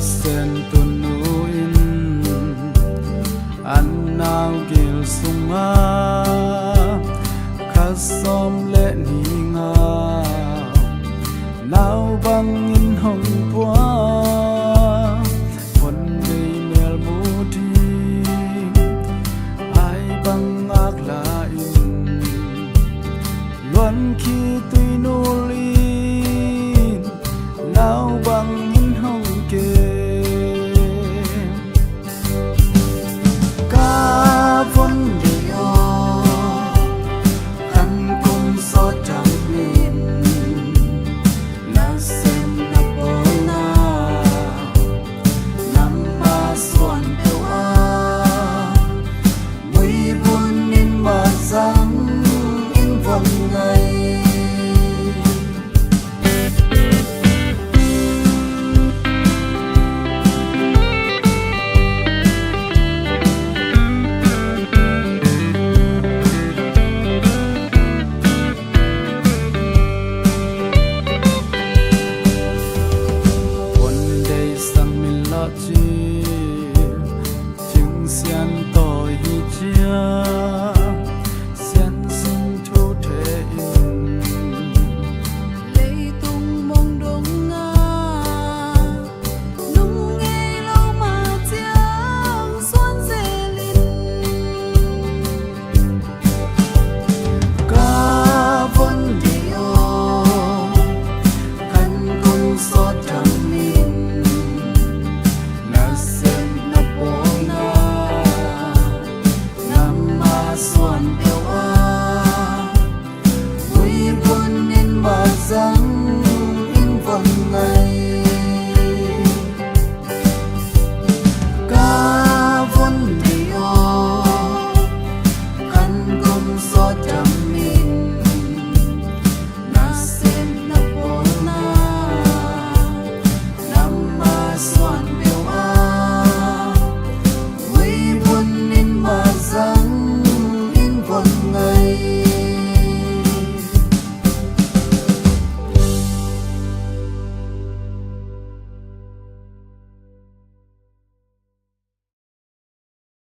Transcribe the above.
sen tun nuin an nao gil sunga kasom le ni nga nao bang in hong pua phun dei mel mu ti ai bang ak la in luan khi tui nu lin nao bang in hong ke ka phun dei o kan kum so chang lin na sem na bona nam ma suan tu a mui bun in ma sang in vong ngai chỉ